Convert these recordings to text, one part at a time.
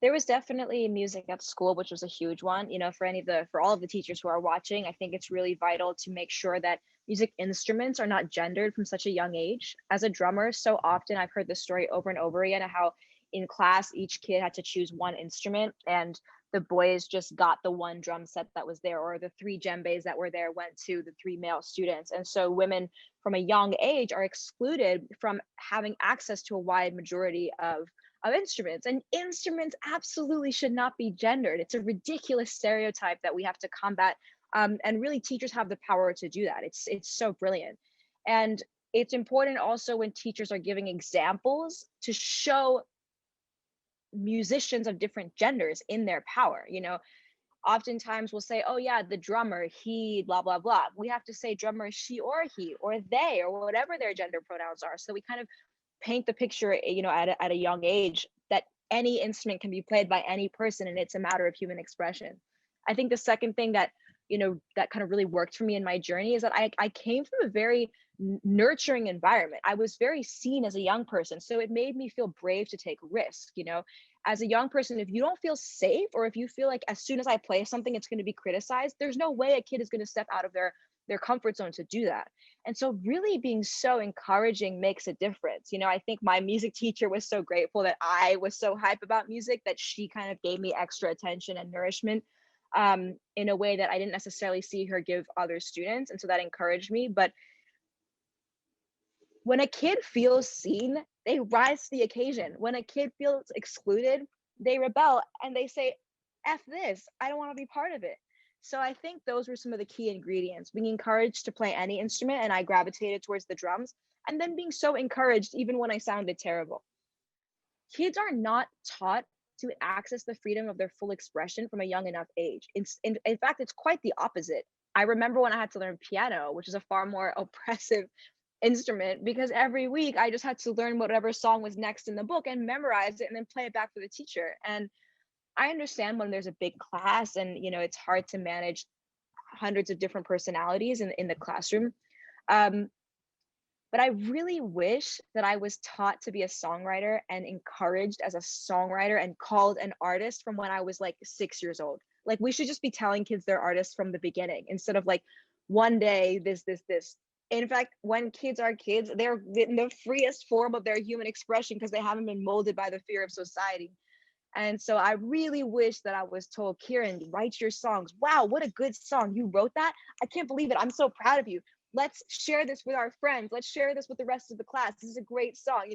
There was definitely music at school, which was a huge one. For all of the teachers who are watching, I think it's really vital to make sure that music instruments are not gendered from such a young age. As a drummer, so often I've heard this story over and over again of how in class each kid had to choose one instrument, and the boys just got the one drum set that was there, or the three djembes that were there went to the three male students. And so women from a young age are excluded from having access to a wide majority of instruments. And instruments absolutely should not be gendered. It's a ridiculous stereotype that we have to combat. And really, teachers have the power to do that. It's so brilliant. And it's important also when teachers are giving examples to show musicians of different genders in their power. Oftentimes we'll say, oh yeah, the drummer, he blah blah blah. We have to say drummer she or he or they or whatever their gender pronouns are, so we kind of paint the picture, at a young age, that any instrument can be played by any person and it's a matter of human expression. I think the second thing that kind of really worked for me in my journey is that I came from a very nurturing environment. I was very seen as a young person, so it made me feel brave to take risk. As a young person, if you don't feel safe, or if you feel like as soon as I play something it's going to be criticized, there's no way a kid is going to step out of their comfort zone to do that. And so really being so encouraging makes a difference. I think my music teacher was so grateful that I was so hype about music that she kind of gave me extra attention and nourishment, in a way that I didn't necessarily see her give other students. And so that encouraged me. But when a kid feels seen, they rise to the occasion. When a kid feels excluded, they rebel and they say, F this, I don't want to be part of it. So I think those were some of the key ingredients: being encouraged to play any instrument, and I gravitated towards the drums, and then being so encouraged even when I sounded terrible. Kids are not taught to access the freedom of their full expression from a young enough age. In fact, it's quite the opposite. I remember when I had to learn piano, which is a far more oppressive instrument, because every week I just had to learn whatever song was next in the book and memorize it and then play it back for the teacher. And I understand when there's a big class and it's hard to manage hundreds of different personalities in the classroom. Um, but I really wish that I was taught to be a songwriter and encouraged as a songwriter and called an artist from when I was like 6 years old. Like, we should just be telling kids they're artists from the beginning, instead of like one day this. In fact, when kids are kids, they're in the freest form of their human expression because they haven't been molded by the fear of society. And so I really wish that I was told, Kiran, write your songs. Wow, what a good song. You wrote that? I can't believe it. I'm so proud of you. Let's share this with our friends. Let's share this with the rest of the class. This is a great song.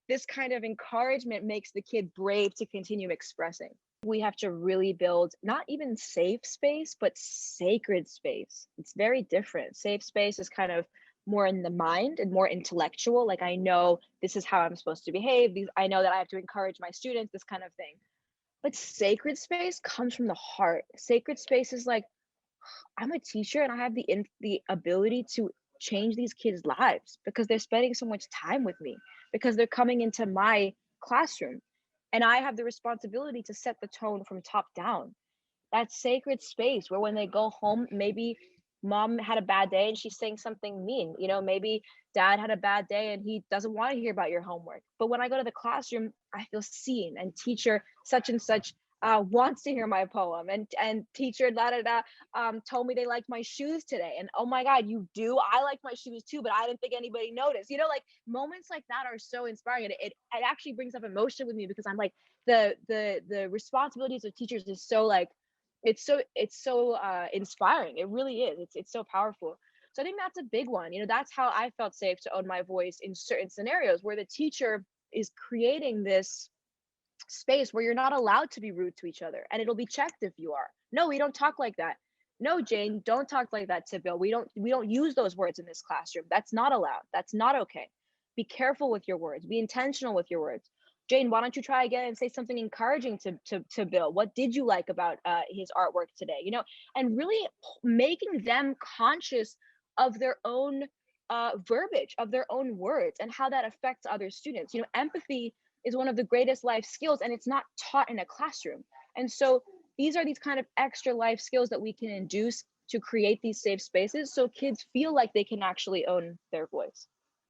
This kind of encouragement makes the kid brave to continue expressing. We have to really build not even safe space, but sacred space. It's very different. Safe space is kind of more in the mind and more intellectual. Like, I know this is how I'm supposed to behave. I know that I have to encourage my students, this kind of thing. But sacred space comes from the heart. Sacred space is like, I'm a teacher and I have the ability to change these kids' lives because they're spending so much time with me, because they're coming into my classroom, and I have the responsibility to set the tone from top down. That sacred space where when they go home, maybe mom had a bad day and she's saying something mean. Maybe dad had a bad day and he doesn't want to hear about your homework. But when I go to the classroom, I feel seen, and teacher such and such wants to hear my poem, and teacher da da da told me they liked my shoes today, and oh my god, you do, I like my shoes too, but I didn't think anybody noticed. Like, moments like that are so inspiring, and it actually brings up emotion with me, because I'm like, the responsibilities of teachers is so like, it's so inspiring. It really is. It's so powerful. So I think that's a big one. That's how I felt safe to own my voice in certain scenarios where the teacher is creating this space where you're not allowed to be rude to each other, and it'll be checked if you are. No, we don't talk like that. No, Jane, don't talk like that to Bill. We don't use those words in this classroom. That's not allowed. That's not okay. Be careful with your words. Be intentional with your words. Jane, why don't you try again and say something encouraging to Bill? What did you like about his artwork today? And really making them conscious of their own verbiage, of their own words, and how that affects other students. Empathy is one of the greatest life skills, and it's not taught in a classroom. And so these kind of extra life skills that we can induce to create these safe spaces so kids feel like they can actually own their voice.